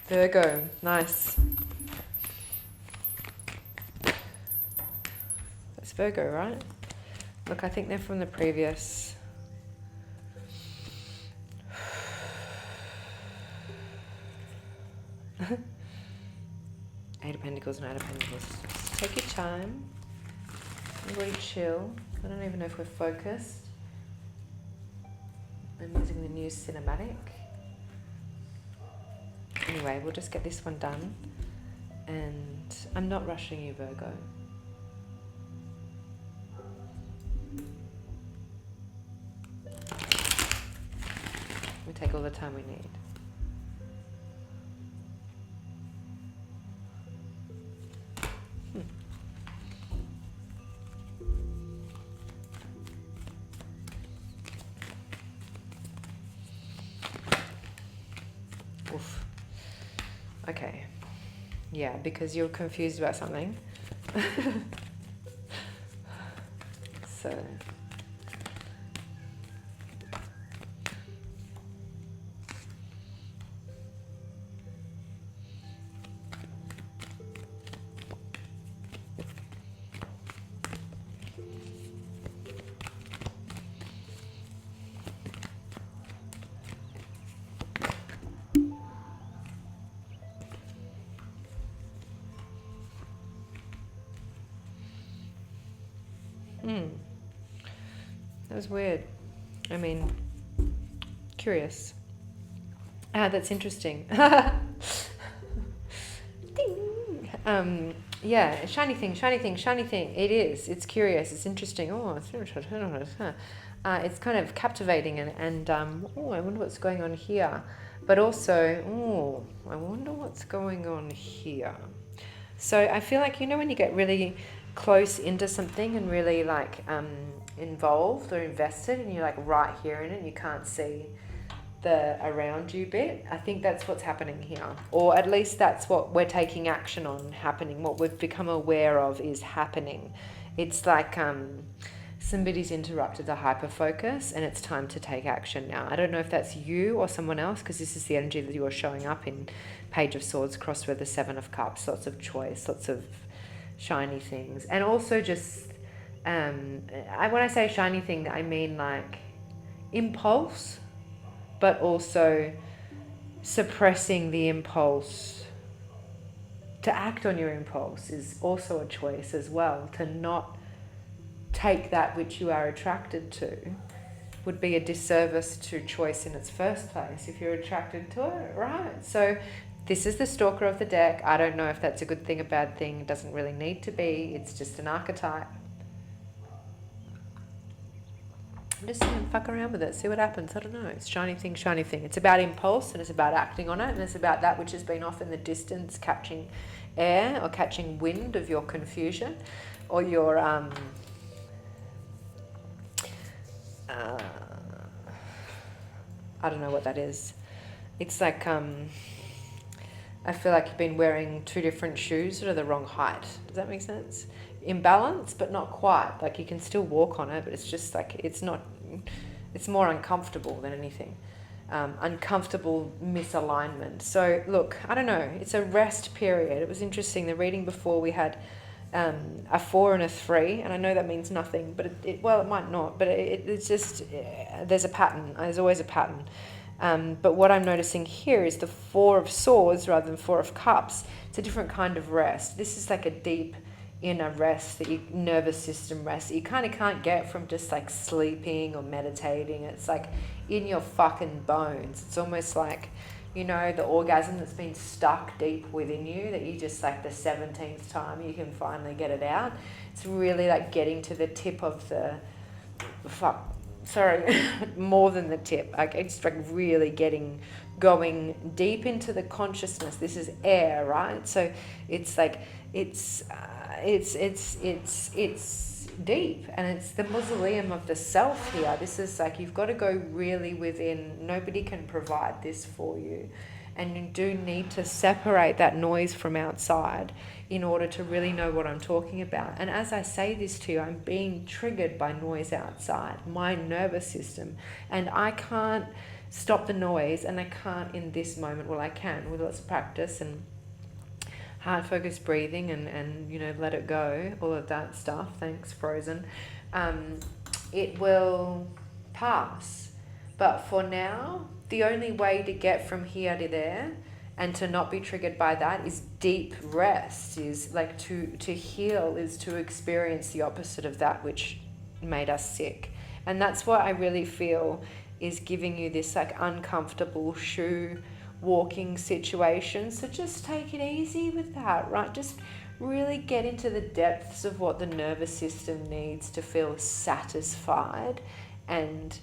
Virgo, nice. That's Virgo, right? Look, I think they're from the previous. Eight of Pentacles, Knight of Pentacles. Just take your time. Everybody chill. I don't even know if we're focused. I'm using the new cinematic. Anyway, we'll just get this one done. And I'm not rushing you, Virgo. We take all the time we need. Oof. Okay. Yeah, because you're confused about something. So. That was weird. I mean, curious. That's interesting. Ding. Yeah, shiny thing, shiny thing, shiny thing. It is. It's curious. It's interesting. Oh, it's kind of captivating and I wonder what's going on here. But also, I wonder what's going on here. So I feel like, when you get really close into something and really like involved or invested and you're like right here in it and you can't see the around you bit, I think that's what's happening here, or at least that's what we're taking action on happening. What we've become aware of is happening. It's like somebody's interrupted the hyper focus and it's time to take action now. I don't know if that's you or someone else, because this is the energy that you're showing up in. Page of Swords crossed with the Seven of Cups, lots of choice, lots of shiny things. And also just when I say shiny thing, I mean like impulse, but also suppressing the impulse. To act on your impulse is also a choice as well. To not take that which you are attracted to would be a disservice to choice in its first place if you're attracted to it, right? So this is the Stalker of the deck. I don't know if that's a good thing, a bad thing. It doesn't really need to be. It's just an archetype. I'm just saying, fuck around with it, see what happens. I don't know. It's shiny thing, shiny thing. It's about impulse and it's about acting on it, and it's about that which has been off in the distance, catching air or catching wind of your confusion or your I don't know what that is. It's like I feel like you've been wearing two different shoes that are the wrong height. Does that make sense? Imbalance, but not quite. Like you can still walk on it, but it's just like it's more uncomfortable than anything. Uncomfortable misalignment. So look, I don't know. It's a rest period. It was interesting. The reading before we had a 4 and a 3, and I know that means nothing, but it might not. But it's just there's a pattern. There's always a pattern. But what I'm noticing here is the 4 of Swords rather than 4 of Cups. It's a different kind of rest. This is like a deep inner rest, that your nervous system rest that you kind of can't get from just like sleeping or meditating. It's like in your fucking bones. It's almost like, the orgasm that's been stuck deep within you, that you just like the 17th time you can finally get it out. It's really like getting to the tip of the more than the tip. Like it's like really going deep into the consciousness. This is air, right? So it's like it's deep, and it's the mausoleum of the self here. This is like you've got to go really within. Nobody can provide this for you, and you do need to separate that noise from outside in order to really know what I'm talking about. And as I say this to you, I'm being triggered by noise outside, my nervous system, and I can't stop the noise, and I can't in this moment. Well, I can with lots of practice and hard focused breathing and let it go, all of that stuff. Thanks, Frozen. It will pass. But for now, the only way to get from here to there and to not be triggered by that is deep rest, is like to heal, is to experience the opposite of that which made us sick. And that's what I really feel is giving you this like uncomfortable shoe walking situation. So just take it easy with that, right? Just really get into the depths of what the nervous system needs to feel satisfied and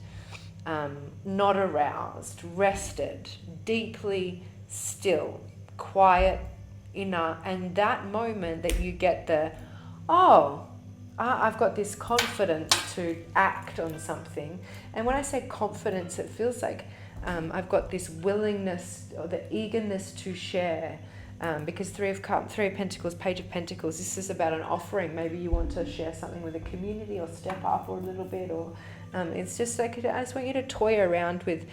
not aroused, rested, deeply still, quiet, inner. And that moment that you get I've got this confidence to act on something. And when I say confidence, it feels like I've got this willingness or the eagerness to share. Because Three of Pentacles, Page of Pentacles, this is about an offering. Maybe you want to share something with a community or step up or a little bit, or it's just like, I just want you to toy around with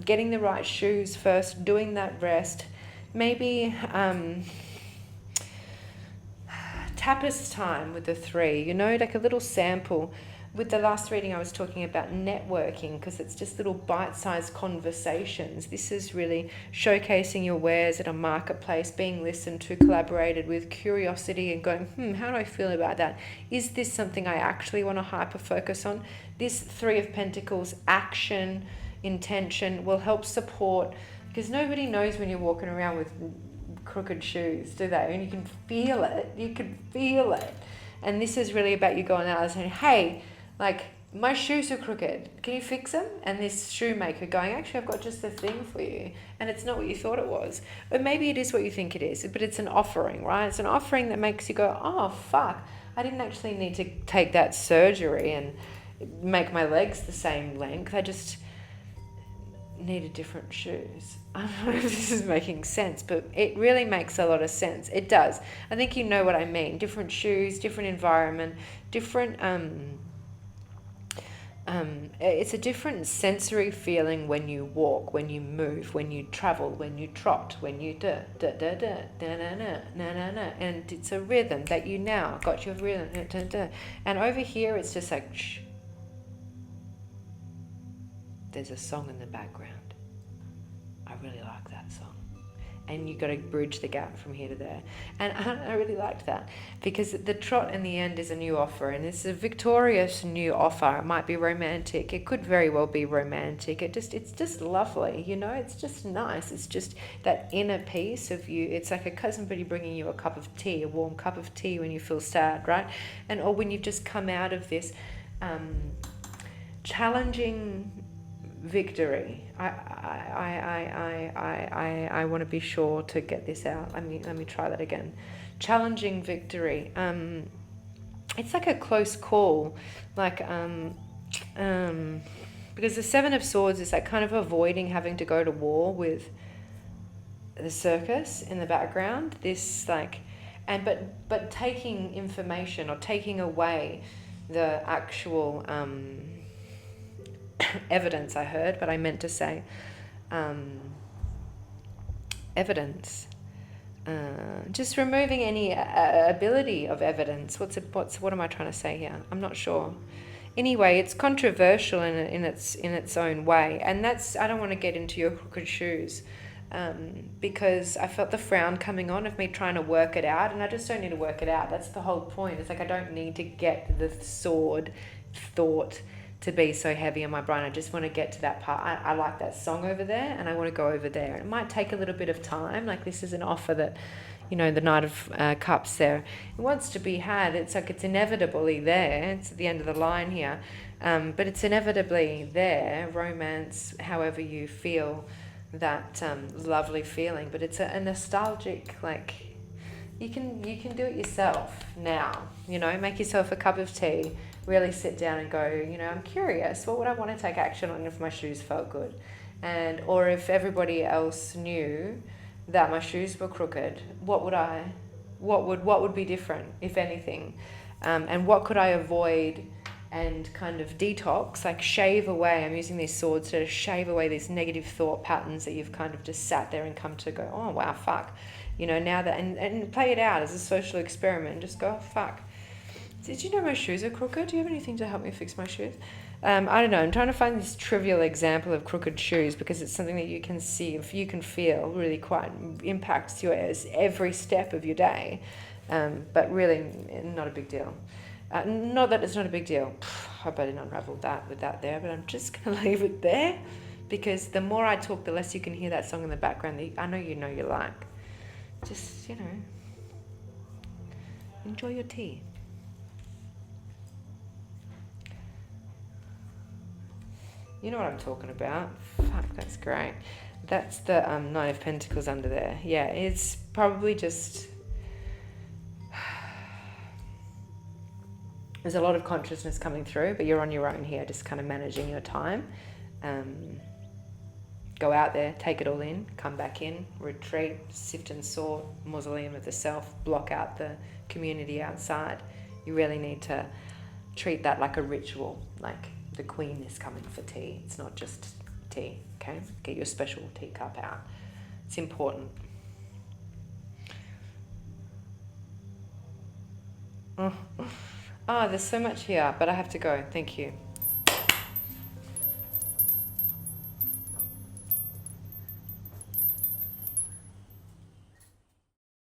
getting the right shoes first, doing that rest. Maybe tapas time with the 3, like a little sample. With the last reading, I was talking about networking because it's just little bite-sized conversations. This is really showcasing your wares at a marketplace, being listened to, collaborated with, curiosity, and going, how do I feel about that? Is this something I actually want to hyper-focus on? This 3 of Pentacles, action, intention, will help support, because nobody knows when you're walking around with crooked shoes, do they? And you can feel it. You can feel it. And this is really about you going out and saying, hey, like, my shoes are crooked. Can you fix them? And this shoemaker going, actually, I've got just the thing for you. And it's not what you thought it was. Or maybe it is what you think it is, but it's an offering, right? It's an offering that makes you go, oh, fuck, I didn't actually need to take that surgery and make my legs the same length. I just needed different shoes. I don't know if this is making sense, but it really makes a lot of sense. It does. I think you know what I mean. Different shoes, different environment, different it's a different sensory feeling when you walk, when you move, when you travel, when you trot, when you da da da da da na na na na na, and it's a rhythm that you now got your rhythm da, da, da. And over here it's just like shh. There's a song in the background. I really like that song. And you got to bridge the gap from here to there. And I really liked that because the trot in the end is a new offer, and it's a victorious new offer. It might be romantic. It could very well be romantic. It's just lovely, it's just nice. It's just that inner peace of you. It's like somebody bringing you a cup of tea, a warm cup of tea when you feel sad, right? Or when you've just come out of this challenging victory. I want to be sure to get this out. Let me try that again. Challenging victory. It's like a close call, like because the 7 of Swords is like kind of avoiding having to go to war with the circus in the background. This like, but taking information or taking away the actual evidence. I heard, but I meant to say evidence. Just removing any ability of evidence. What am I trying to say here? I'm not sure. Anyway, it's controversial in its own way, and that's, I don't want to get into your crooked shoes, because I felt the frown coming on of me trying to work it out, and I just don't need to work it out. That's the whole point. It's like I don't need to get the sword thought to be so heavy on my brain. I just want to get to that part. I like that song over there, and I want to go over there. It might take a little bit of time. Like this is an offer that, the Knight of Cups there, it wants to be had. It's like it's inevitably there. It's at the end of the line here, but it's inevitably there. Romance, however you feel that lovely feeling, but it's a nostalgic, like you can do it yourself now. Make yourself a cup of tea. Really sit down and go, I'm curious, what would I want to take action on if my shoes felt good? Or if everybody else knew that my shoes were crooked, what would be different, if anything? And what could I avoid and kind of detox, like shave away. I'm using these swords to shave away these negative thought patterns that you've kind of just sat there and come to go, oh wow, fuck. You know, now that, and play it out as a social experiment. Just go, oh, fuck. Did you know my shoes are crooked? Do you have anything to help me fix my shoes? I don't know. I'm trying to find this trivial example of crooked shoes because it's something that you can see, if you can feel, really quite impacts your every step of your day. But really, not a big deal. Not that it's not a big deal. I better not unravel that with that there, but I'm just going to leave it there because the more I talk, the less you can hear that song in the background that I know you like. Just, you know, enjoy your tea. You know what I'm talking about. Fuck, that's great. That's the Nine of Pentacles under there. Yeah, it's probably just... There's a lot of consciousness coming through, but you're on your own here, just kind of managing your time. Go out there, take it all in, come back in, retreat, sift and sort, mausoleum of the self, block out the community outside. You really need to treat that like a ritual, like the queen is coming for tea. It's not just tea, okay? Get your special teacup out. It's important. Oh, there's so much here, but I have to go. Thank you.